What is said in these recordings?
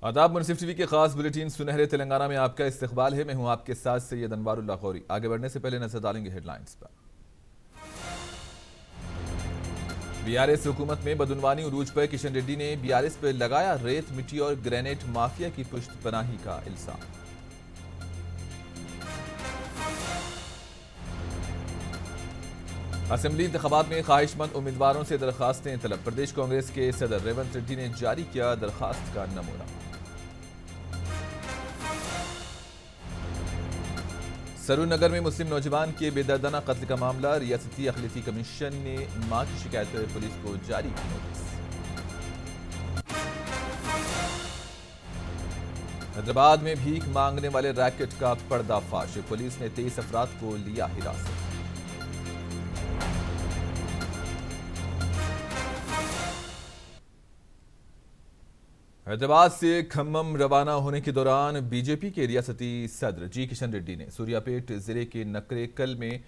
आदाब मुनसिफ टीवी के खास बुलेटिन सुनहरे तेलंगाना में आपका इस्तकबाल है। मैं हूं आपके साथ सैयद अनवारुल्लाह गौरी। आगे बढ़ने से पहले नजर डालेंगे हेडलाइंस पर। बीआरएस हुकूमत में बदउनवानी उरूज पर किशन रेड्डी ने बीआरएस पर लगाया रेत मिट्टी और ग्रेनेड माफिया की पुश्तपनाही का इल्जाम। असेंबली इंतखाबात में ख्वाहिशमंद उम्मीदवारों से दरखास्तें तलब। प्रदेश कांग्रेस के सदर रेवंत रेड्डी ने जारी किया दरखास्त का नमूना। सरूरनगर में मुस्लिम नौजवान के बेदर्दाना कत्ल का मामला। रियासती अखिलती कमीशन ने मां की शिकायत पर पुलिस को जारी की नोटिस। हैदराबाद में भीख मांगने वाले रैकेट का पर्दाफाश। पुलिस ने 23 अफराद को लिया हिरासत। हैदराबाद से खम्मम रवाना होने के दौरान बीजेपी के रियासती सदर जी किशन रेड्डी ने सूर्यापेट जिले के नकरेकल में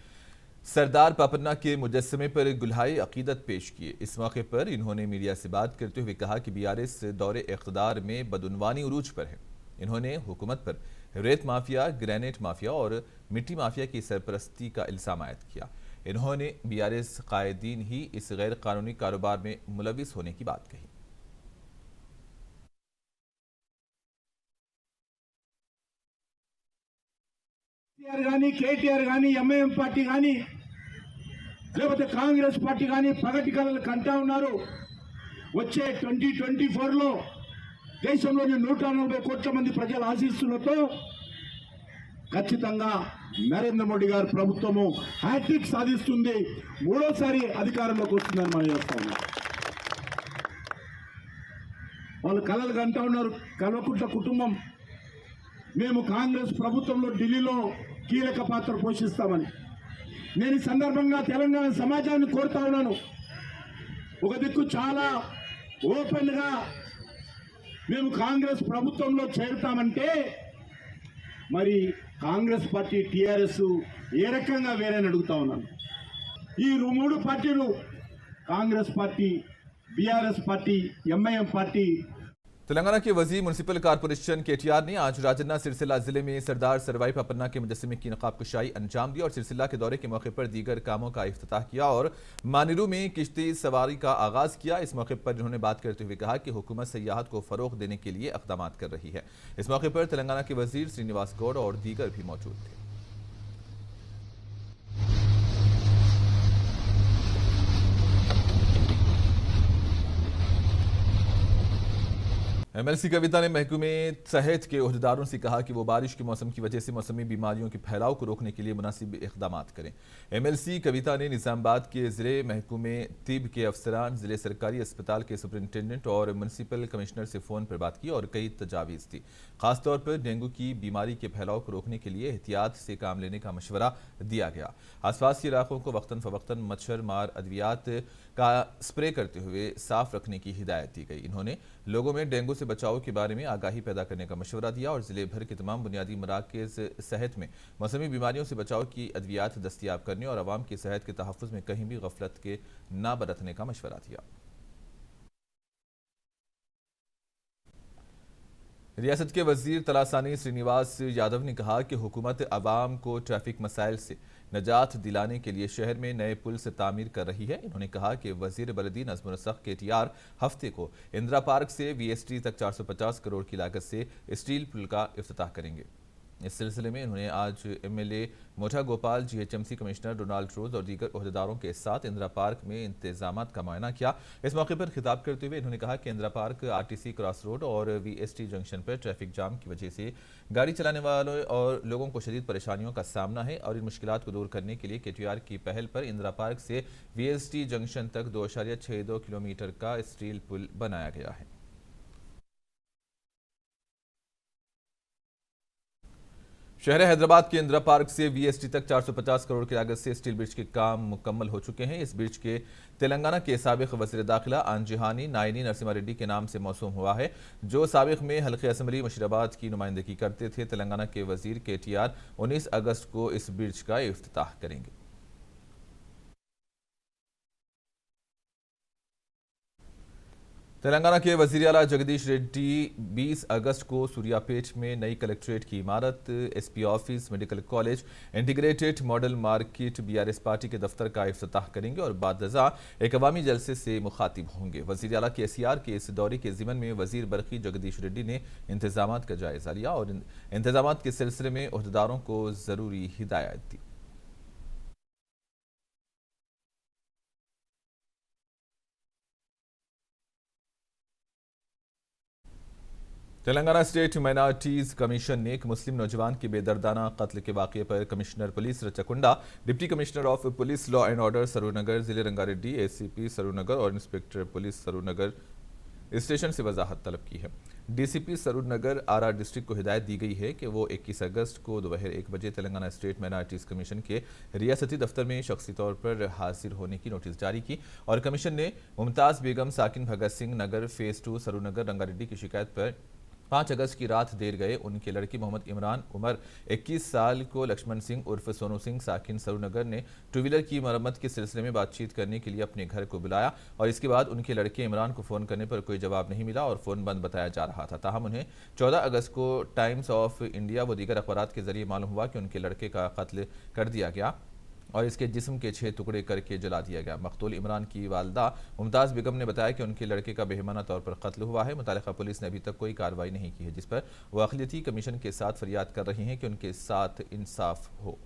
सरदार पापन्ना के मुजस्समे पर गुलहाए अकीदत पेश किए। इस मौके पर इन्होंने मीडिया से बात करते हुए कहा कि बीआरएस दौरे इख्तिदार में बदउनवानी उरूज पर है। इन्होंने हुकूमत पर रेत माफिया, ग्रेनेड माफिया और मिट्टी माफिया की सरपरस्ती का इल्जाम आयद किया। इन्होंने बीआरएस कायदीन ही इस गैर कानूनी कारोबार में मुलविस होने की बात कही। కేటీఆర్ కానీ ఎంఐఎం పార్టీ కానీ లేకపోతే కాంగ్రెస్ పార్టీ కానీ పగటి కళలు కంటా ఉన్నారు. వచ్చే 2024లో దేశంలోని 140 కోట్ల మంది ప్రజల ఆశీస్సులతో ఖచ్చితంగా నరేంద్ర మోడీ గారి ప్రభుత్వము హ్యాట్రిక్ సాధిస్తుంది. మూడోసారి అధికారంలోకి వస్తుందని మనం చెప్తాము. వాళ్ళు కళలు కంటా ఉన్నారు. కల్వకుంట్ల కుటుంబం మేము కాంగ్రెస్ ప్రభుత్వంలో ఢిల్లీలో కీలక పాత్ర పోషిస్తామని. నేను ఈ సందర్భంగా తెలంగాణ సమాజాన్ని కోరుతా ఉన్నాను. ఒక దిక్కు చాలా ఓపెన్గా మేము కాంగ్రెస్ ప్రభుత్వంలో చేరుతామంటే మరి కాంగ్రెస్ పార్టీ టీఆర్ఎస్ ఏ రకంగా వేరేని అడుగుతా ఉన్నాను. ఈ మూడు పార్టీలు Congress party, BRS party, MIM party. Telangana के वजीर म्युनिसिपल कॉर्पोरेशन केटीआर ने आज राजन्ना सिरसिला जिले में सरदार सरवाई पापन्ना के मुजस्समे की नकाब कुशाई अंजाम दी और सिरसिला के दौरे के मौके पर दीगर कामों का इफ्तिताह किया और मानिरू में किश्ती सवारी का आगाज किया। इस मौके पर उन्होंने बात करते हुए कहा कि हुकूमत सयाहत को फरोग देने के लिए इकदाम कर रही है। इस मौके पर तेलंगाना के वजीर श्रीनिवास गौड़ और दीगर भी मौजूद थे। एमएलसी कविता ने महकमे सेहत के ओहदेदारों से कहा कि वो बारिश के मौसम की वजह से मौसमी बीमारियों के फैलाव को रोकने के लिए मुनासिब इकदाम करें। एमएलसी कविता ने निजामाबाद के जिले महकमे तिब के अफसरान, जिले सरकारी अस्पताल के सुपरिंटेंडेंट और म्युनिसिपल कमिश्नर से फ़ोन पर बात की और कई तजावीज़ दी। खासतौर पर डेंगू की बीमारी के फैलाव को रोकने के लिए एहतियात से काम लेने का मशवरा दिया गया। आसपास के इलाकों को वक्तन फ़वक्तन मच्छर मार अद्वियात का स्प्रे करते हुए साफ रखने की हिदायत दी गई। इन्होंने लोगों में डेंगू से बचाव के बारे में आगाही पैदा करने का मशवरा दिया और जिले भर के तमाम बुनियादी मराकज़ सेहत में मौसमी बीमारियों से बचाव की अद्वियात दस्तियाब करने और आवाम की सेहत के तहफ़्फ़ुज़ में कहीं भी गफलत के ना बरतने का मशवरा दिया। रियासत के वजीर तलासानी श्रीनिवास यादव ने कहा कि हुकूमत आवाम को ट्रैफिक मसाइल से नजात दिलाने के लिए शहर में नए पुल से तामीर कर रही है। इन्होंने कहा कि वजीर बलदी नज़्म रसख केटीआर हफ्ते को इंदिरा पार्क से वीएसटी तक 450 करोड़ की लागत से स्टील पुल का इफ्तिताह करेंगे। इस सिलसिले में उन्होंने आज एमएलए मोटा गोपाल, जीएचएमसी कमिश्नर डोनाल्ड रोज और दीगर ओहदेदारों के साथ इंदिरा पार्क में इंतजामात का मुआयना किया। इस मौके पर खिताब करते हुए इन्होंने कहा कि Indira park, RTC cross road और वीएसटी जंक्शन पर ट्रैफिक जाम की वजह से गाड़ी चलाने वालों और लोगों को शदीद परेशानियों का सामना है और इन मुश्किलात को दूर करने के लिए केटीआर की पहल पर इंदिरा पार्क से वीएसटी जंक्शन तक 2.62 किलोमीटर का स्टील पुल बनाया गया है। शहर हैदराबाद के इंदिरा पार्क से वीएसटी तक 450 करोड़ की लागत से स्टील ब्रिज के काम मुकम्मल हो चुके हैं। इस ब्रिज के तेलंगाना के साबिक वज़ीर दाखिला आंजिहानी नायनी नरसिम्हा रेड्डी के नाम से मौसूम हुआ है, जो साबिक में हल्के असम्बली मुशीराबाद की नुमाइंदगी करते थे। तेलंगाना के वज़ीर केटीआर 19 अगस्त को इस ब्रिज का इफ्तिताह करेंगे। तेलंगाना के वजीर आला जगदीश रेड्डी 20 अगस्त को सूर्यापेट में नई कलेक्ट्रेट की इमारत, SP office, medical college, integrated model market, BRS party के दफ्तर का इफ्तिताह करेंगे और बाद अज़ा एक अवामी जलसे से मुखातिब होंगे। वजीर आला के एसीआर के इस दौरे के ज़िमन में वजीर बरकी जगदीश रेड्डी ने इंतजामात का जायजा लिया और इंतजामात के सिलसिले में ओहदेदारों को ज़रूरी हिदायत दी। तेलंगाना स्टेट माइनॉरिटीज कमीशन ने एक मुस्लिम नौजवान के बेदर्दाना कत्ल के वाक़े पर commissioner police Rachakonda, deputy commissioner of police law and order Saroornagar, जिले रंगारेड्डी, एसीपी सरूरनगर और इंस्पेक्टर पुलिस सरूरनगर स्टेशन से वजाहत तलब की है। डीसीपी सरूरनगर आरआर डिस्ट्रिक्ट को हिदायत दी गई है कि वो 21 अगस्त को दोपहर 1 बजे तेलंगाना स्टेट माइनॉरिटीज कमीशन के रियासती दफ्तर में शख्सी तौर पर हाजिर होने की नोटिस जारी की और कमीशन ने मुमताज़ बेगम साकिन भगत सिंह नगर फेज 2 सरूरनगर रंगारेड्डी की शिकायत पर 5 अगस्त की रात देर गए उनके लड़के मोहम्मद इमरान उमर 21 साल को लक्ष्मण सिंह उर्फ सोनू सिंह साकिन सरूरनगर ने टू व्हीलर की मरम्मत के सिलसिले में बातचीत करने के लिए अपने घर को बुलाया और इसके बाद उनके लड़के इमरान को फ़ोन करने पर कोई जवाब नहीं मिला और फ़ोन बंद बताया जा रहा था। ताहम उन्हें 14 अगस्त को टाइम्स ऑफ इंडिया व दीगर अखबारात के जरिए मालूम हुआ कि उनके लड़के का कत्ल कर दिया गया और इसके जिस्म के 6 टुकड़े करके जला दिया गया। मकतूल इमरान की वालदा मुमताज़ बेगम ने बताया कि उनके लड़के का बेहमाना तौर पर कत्ल हुआ है। मुतालिका पुलिस ने अभी तक कोई कार्रवाई नहीं की है, जिस पर वह अक़लियती कमीशन के साथ फरियाद कर रही हैं कि उनके साथ इंसाफ हो।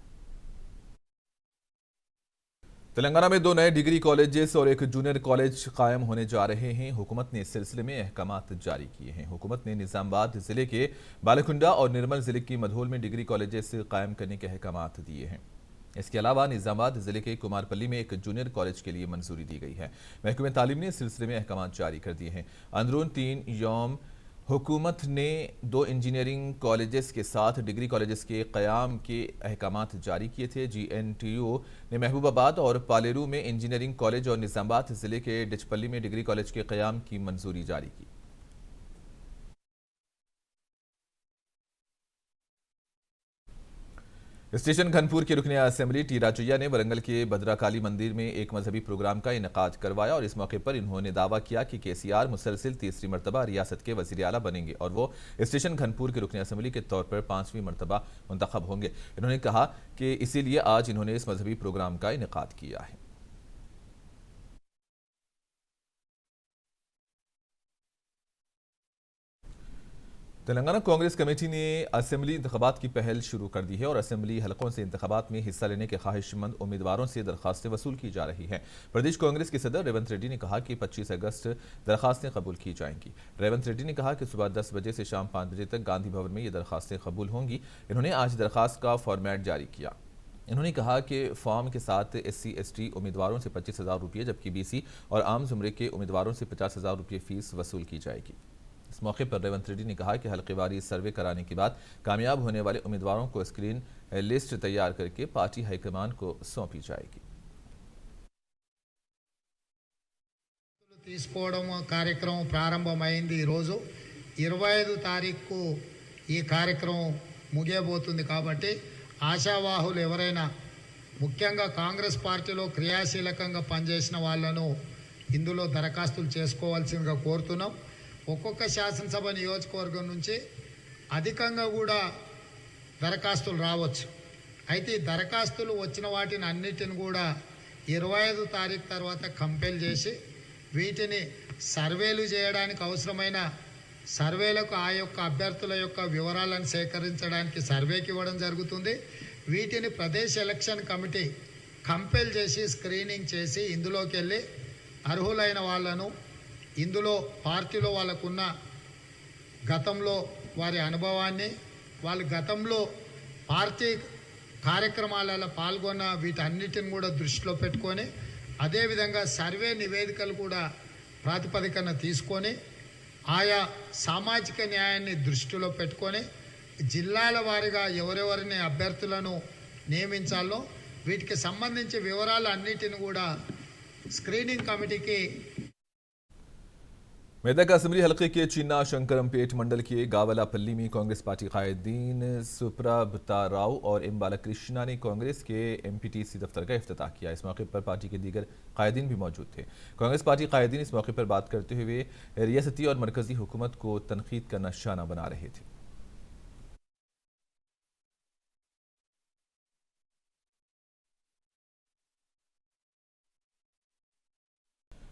तेलंगाना में 2 नए डिग्री कॉलेजेस और एक जूनियर कॉलेज कायम होने जा रहे हैं। हुकूमत ने इस सिलसिले में अहकामात जारी किए हैं। हुकूमत ने निजामाबाद जिले के बालाकुंडा और निर्मल जिले की मधोल में डिग्री कॉलेजेस कायम करने के अहकामात दिए हैं। इसके अलावा निजामाबाद जिले के कुमारपल्ली में एक जूनियर कॉलेज के लिए मंजूरी दी गई है। महकमे तालीम ने इस सिलसिले में अहकामात जारी कर दिए हैं। अंदरून 3 यौम हुकूमत ने 2 इंजीनियरिंग कॉलेजेस के साथ डिग्री कॉलेजेस के क़याम के अहकामात जारी किए थे। GNTU ने महबूबाबाद और पालेरू में इंजीनियरिंग कॉलेज और निजामाबाद जिले के डिचपल्ली में डिग्री कॉलेज के क़याम की मंजूरी जारी की। स्टेशन घनपुर के रुकन असेंबली टी राजैया ने वरंगल के भद्राकाली मंदिर में एक मजहबी प्रोग्राम का इनेकाद करवाया और इस मौके पर इन्होंने दावा किया कि KCR मुसलसिल तीसरी मरतबा रियासत के वज़ीर आला बनेंगे और वो स्टेशन घनपुर के रुकन असेंबली के तौर पर 5वीं मरतबा मुंतखब होंगे। इन्होंने कहा कि इसीलिए आज इन्होंने इस मजहबी प्रोग्राम का इनेकाद किया है। तेलंगाना कांग्रेस कमेटी ने असेंबली इंतखाबात की पहल शुरू कर दी है और असेंबली हलकों से इंतखाबात में हिस्सा लेने के ख्वाहिशमंद उम्मीदवारों से दरखास्तें वसूल की जा रही हैं। प्रदेश कांग्रेस के सदर रेवंत रेड्डी ने कहा कि 25 अगस्त दरखास्तें कबूल की जाएंगी। रेवंत रेड्डी ने कहा कि सुबह 10 बजे से शाम 5 बजे तक गांधी भवन में ये दरखास्तें कबूल होंगी। इन्होंने आज दरखास्त का फॉर्मेट जारी किया। इन्होंने कहा कि फॉर्म के साथ SC/ST उम्मीदवारों से 25,000 रुपये जबकि BC और आम जुमरे के उम्मीदवारों से 50,000 रुपये फीस वसूल की जाएगी। इस मौके पर रेवंत रेड्डी ने कहा कि हल्केवारी सर्वे कराने के बाद कामयाब होने वाले उम्मीदवारों को स्क्रीन लिस्ट तैयार करके पार्टी हाईकमान को सौंपी जाएगी। తీసుకోవడం కార్యక్రమం ప్రారంభమైంది। ఈరోజు 25 తారీఖు ఈ కార్యక్రమం ముగియబోతుంది కాబట్టి ఆశావాహులు ఎవరైనా ముఖ్యంగా కాంగ్రెస్ పార్టీలో క్రియాశీలకంగా పనిచేసిన వాళ్ళను ఇందులో దరఖాస్తులు చేసుకోవాల్సిందిగా కోరుతున్నాం। ఒక్కొక్క శాసనసభ నియోజకవర్గం నుంచి అధికంగా కూడా దరఖాస్తులు రావచ్చు। అయితే ఈ దరఖాస్తులు వచ్చిన వాటిని అన్నిటిని కూడా 25 తారీఖు తర్వాత కంపెల్ చేసి వీటిని సర్వేలు చేయడానికి అవసరమైన సర్వేలకు ఆ యొక్క అభ్యర్థుల యొక్క వివరాలను సేకరించడానికి సర్వేకి ఇవ్వడం జరుగుతుంది। వీటిని ప్రదేశ్ ఎలక్షన్ కమిటీ కంపెల్ చేసి స్క్రీనింగ్ చేసి ఇందులోకి వెళ్ళి అర్హులైన వాళ్ళను ఇందులో పార్టీలో వాళ్ళకున్న గతంలో వారి అనుభవాన్ని వాళ్ళు గతంలో పార్టీ కార్యక్రమాలలో పాల్గొన్న వీటన్నిటిని కూడా దృష్టిలో పెట్టుకొని అదేవిధంగా సర్వే నివేదికలు కూడా ప్రాతిపదికన తీసుకొని ఆయా సామాజిక న్యాయాన్ని దృష్టిలో పెట్టుకొని జిల్లాల వారీగా ఎవరెవరిని అభ్యర్థులను నియమించాలో వీటికి సంబంధించి వివరాలు అన్నిటిని కూడా స్క్రీనింగ్ కమిటీకి मेदक असेंबली हलके के चीना शंकरमपेट मंडल के गावलापल्ली में कांग्रेस पार्टी कायदीन सुप्रभता राव और एम बालाकृष्णा ने कांग्रेस के एमपीटीसी दफ्तर का इफ्तिताह किया। इस मौके पर पार्टी के दीगर कायदीन भी मौजूद थे। कांग्रेस पार्टी कायदीन इस मौके पर बात करते हुए रियासती और मरकजी हुकूमत को तनकीद का निशाना बना रहे थे।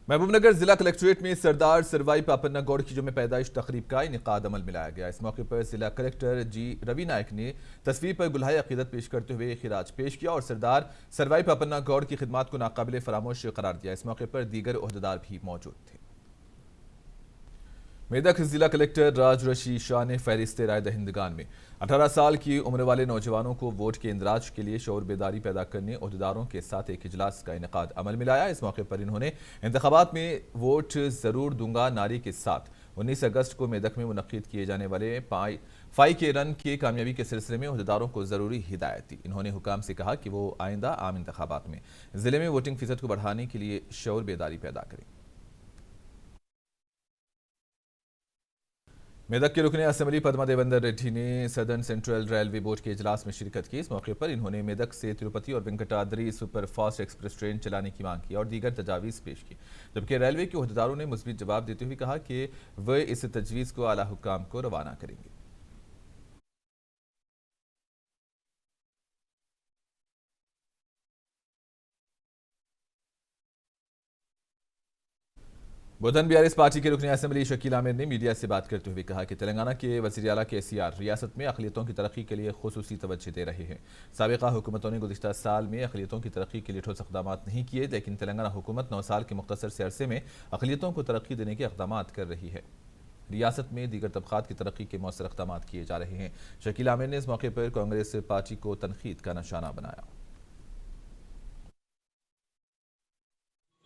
महबूबनगर जिला कलेक्ट्रेट में सरदार सरवाई पापन्ना गौड़ की जो में पैदाइश तकरीब का इनेकाद अमल में लाया गया। इस मौके पर जिला कलेक्टर जी रवि नायक ने तस्वीर पर गुलहाय अकीदत पेश करते हुए खिराज पेश किया और सरदार सरवाई पापन्ना गौड़ की खिदमत को नाकाबिले फरामोश करार दिया। इस मौके पर दीगर ओहदेदार भी मौजूद थे। मेदक जिला कलेक्टर राज रशी शाह ने फहरिस्त राय दहिंदगान में 18 साल की उम्र वाले नौजवानों को वोट के इंदराज के लिए शऊर बेदारी पैदा करने ओहदेदारों के साथ एक इजलास का इनेकाद अमल में लाया। इस मौके पर इन्होंने इंतखाबात में वोट जरूर दूंगा नारे के साथ 19 अगस्त को मेदक में मुनक्किद किए जाने वाले फाई के रन की कामयाबी के सिलसिले में ओहदेदारों को जरूरी हिदायत दी। इन्होंने हुकाम से कहा कि वो आइंदा आम इंतखाबात में जिले में वोटिंग फीसद को बढ़ाने के लिए शऊर बेदारी पैदा करें। मेदक के रुकने असेंबली पद्मा देवेंद्र रेड्डी ने सदर्न सेंट्रल रेलवे बोर्ड के इजलास में शिरकत की। इस मौके पर इन्होंने मेदक से तिरुपति और वेंकटाद्री सुपरफास्ट एक्सप्रेस ट्रेन चलाने की मांग की और दीगर तजावीज़ पेश की, जबकि रेलवे के ओहदेदारों ने मुस्बित जवाब देते हुए कहा कि वे इस तजवीज़ को आला हुक्काम को रवाना करेंगे। बुधन बीआरएस पार्टी के रुकने असेंबली शकील आमिर ने मीडिया से बात करते हुए कहा कि तेलंगाना के वज़ीर आला KCR रियासत में अक़लियतों की तरक्की के लिए खुसूसी तवज्जो दे रहे हैं। साबिक़ा हुकूमतों ने गुज़िश्ता साल में अक़लियतों की तरक्की के लिए ठोस इक़दामात नहीं किए, लेकिन तेलंगाना हुकूमत 9 साल के मुख्तसर से अरसे में अक़लियतों को तरक्की देने के इक़दामात कर रही है। रियासत में दीगर तबक़ात की तरक्की के मौसर इक़दामात किए जा रहे हैं। शकील आमिर ने इस मौके पर कांग्रेस पार्टी को तनकीद का निशाना बनाया।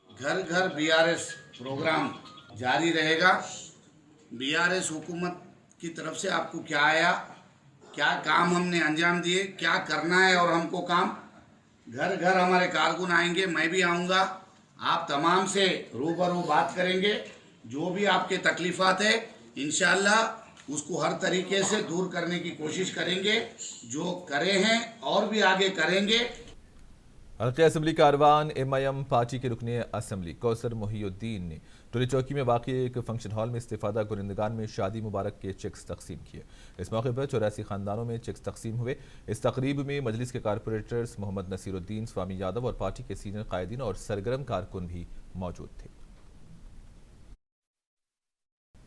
घर घर BRS प्रोग्राम जारी रहेगा। BRS हुकूमत की तरफ से आपको क्या आया, क्या काम हमने अंजाम दिए, क्या करना है और हमको काम घर घर हमारे कारकुन आएंगे, मैं भी आऊँगा, आप तमाम से रूबरू बात करेंगे। जो भी आपके तकलीफ़ात है इंशाअल्लाह उसको हर तरीके से दूर करने की कोशिश करेंगे। जो करे हैं और भी आगे करेंगे। हल्के असेंबली कारवान MIM पार्टी के रुकने असेंबली कौसर मोहिउद्दीन ने टोली चौकी में वाक़ एक फंक्शन हॉल में इस्तिफादा कुरिंदगान में शादी मुबारक के चेक्स तकसीम किए। इस मौके पर 84 खानदानों में चेक्स तकसीम हुए। इस तकरीब में मजलिस के कारपोरेटर्स मोहम्मद नसीरुद्दीन, स्वामी यादव और पार्टी के सीनियर कायदीन और सरगर्म कारकुन भी मौजूद थे।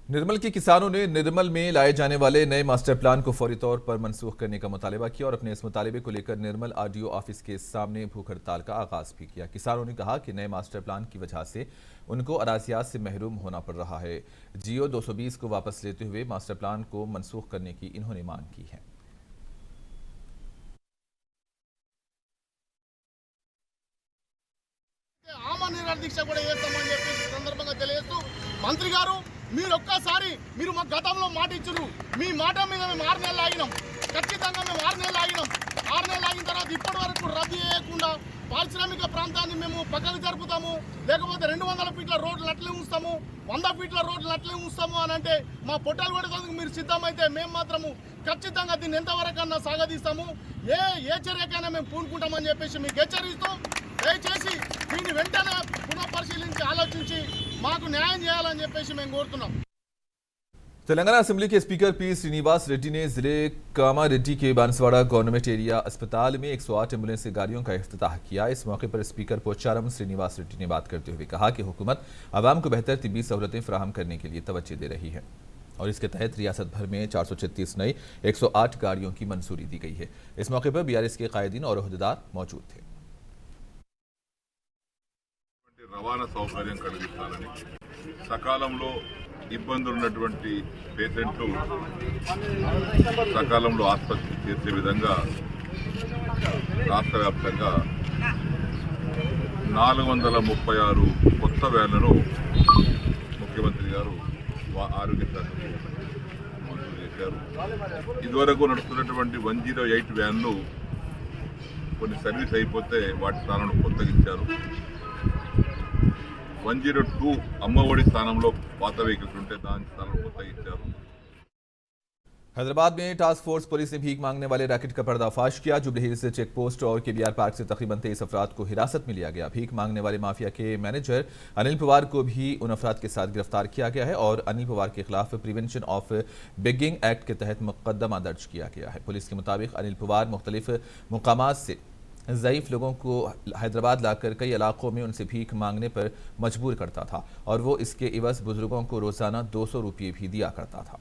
निर्मल के किसानों ने निर्मल में लाए जाने वाले नए मास्टर प्लान को फौरी तौर पर मनसूख करने का मुतालबा किया और अपने इस मुतालबे को लेकर निर्मल RDO ऑफिस के सामने भूख हड़ताल का आगाज भी किया। किसानों ने कहा कि नए मास्टर प्लान की वजह से उनको अराजियात से महरूम होना पड़ रहा है। GO 220 को वापस लेते हुए मास्टर प्लान को मनसूख करने की इन्होंने मांग की है। మంత్రి గారు మీరు ఒక్కసారి మీరు మా గతంలో మాట ఇచ్చారు, మీ మాట మీద మేము 6 నెలలు ఆగినాం, ఖచ్చితంగా మేము 6 నెలలు ఆగినాం। 6 నెలలు ఆగిన తర్వాత ఇప్పటి వరకు రద్దు చేయకుండా పారిశ్రామిక ప్రాంతాన్ని మేము పక్కకు జరుపుతాము, లేకపోతే 200 ఫీట్ల రోడ్లు అట్లే ఉంచుతాము, 100 ఫీట్ల రోడ్లు అట్లే ఉంచుతాము అని అంటే మా పొట్టాలు కొట్టేందుకు మీరు సిద్ధమైతే మేము మాత్రము ఖచ్చితంగా దీన్ని ఎంతవరకన్నా సాగదీస్తాము। ఏ చర్యకైనా మేము పూనుకుంటామని చెప్పేసి మీకు హెచ్చరిస్తూ దయచేసి దీన్ని వెంటనే పునఃపరిశీలించి ఆలోచించి మాకు న్యాయం చేయాలని చెప్పేసి మేము కోరుతున్నాం। तेलंगाना असेंबली के स्पीकर P श्रीनिवास रेड्डी ने जिले कामारेड्डी के बांसवाड़ा गवर्नमेंट एरिया अस्पताल में 108 एम्बुलेंस गाड़ियों का इफ्तिताह किया। इस मौके पर स्पीकर पोचारम श्रीनिवास रेड्डी ने बात करते हुए कहा कि हुकूमत आवाम को बेहतर तिब्बी सहूलतें फराहम करने के लिए तवज्जो दे रही है और इसके तहत रियासत भर में 436 नई 108 गाड़ियों की मंजूरी दी गई है। इस मौके पर BRS के कायदीन और ओहदेदार मौजूद थे। రవాణా సౌకర్యం కలిగించాలని, సకాలంలో ఇబ్బందులు ఉన్నటువంటి పేషెంట్లు సకాలంలో ఆసుపత్రికి చేర్చే విధంగా రాష్ట్ర వ్యాప్తంగా 436 కొత్త వ్యాన్లను ముఖ్యమంత్రి గారు ఆరోగ్య శాఖకు మంజూరు చేశారు। ఇదివరకు నడుస్తున్నటువంటి 108 వ్యాన్లు కొన్ని సర్వీస్ అయిపోతే వాటి స్థానంలో కొత్తగా ఇచ్చారు। 102 అమ్మఒడి స్థానంలో పాత వెహికల్స్ ఉంటే దాని స్థానంలో కొత్తగా ఇచ్చారు. हैदराबाद में टास्क फोर्स पुलिस ने भीख मांगने वाले रैकेट का पर्दाफाश किया। जुबली हिल्स चेक पोस्ट और केबीआर पार्क से तकरीबन 23 अफराद को हिरासत में लिया गया। भीख मांगने वाले माफिया के मैनेजर अनिल पवार को भी उन अफराद के साथ गिरफ्तार किया गया है और अनिल पवार के खिलाफ प्रिवेंशन ऑफ बेगिंग एक्ट के तहत मुकदमा दर्ज किया गया है। पुलिस के मुताबिक अनिल पवार मुख्तलिफ मुकामात से ज़ईफ़ लोगों को हैदराबाद लाकर कई इलाकों में उनसे भीख मांगने पर मजबूर करता था और वो इसके इवज़ बुजुर्गों को रोज़ाना 200 रुपये भी दिया करता था।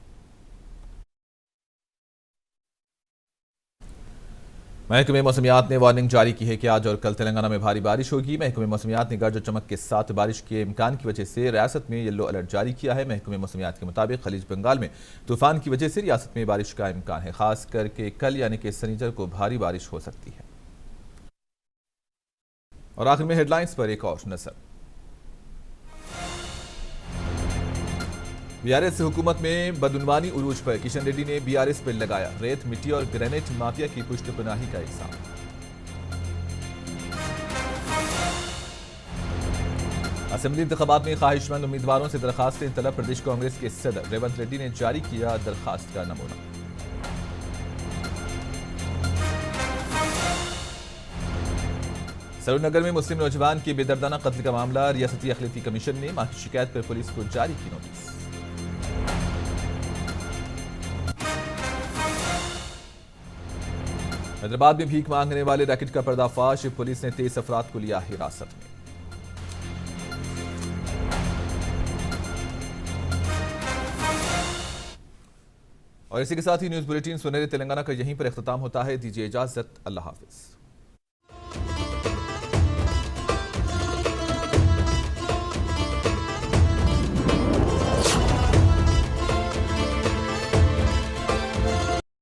महकमे मौसमियात ने वार्निंग जारी की है कि आज और कल तेलंगाना में भारी बारिश होगी। महकमे मौसमियात ने गर्ज और चमक के साथ बारिश के इम्कान की वजह से रियासत में येलो अलर्ट जारी किया है। महकमे मौसमियात के मुताबिक खलीज बंगाल में तूफान की वजह से रियासत में बारिश का इम्कान है। खास करके कल यानी कि शनिचर को भारी बारिश हो सकती है। और आखिर में हेडलाइंस पर एक और नजर। बीआरएस हुकूमत में बदउनवानी उरूज पर किशन रेड्डी ने बीआरएस पर लगाया रेत मिट्टी और ग्रेनेड माफिया की पुष्टपनाही का इल्जाम। असेंबली इंतखाबात में ख्वाहिशमंद उम्मीदवारों से दरखास्तें तलब। प्रदेश कांग्रेस के सदर रेवंत रेड्डी ने जारी किया दरखास्त का नमूना। सरूरनगर में मुस्लिम नौजवान के बेदर्दाना कत्ल का मामला। रियासती अखिलती कमीशन ने मां की शिकायत पर पुलिस को जारी की नोटिस। हैदराबाद में भीख मांगने वाले रैकेट का पर्दाफाश। पुलिस ने 23 अफराद को लिया हिरासत में। और इसी के साथ ही न्यूज बुलेटिन सुनहरे तेलंगाना का यहीं पर इख्तिताम होता है। दीजिए इजाजत। अल्लाह हाफिज।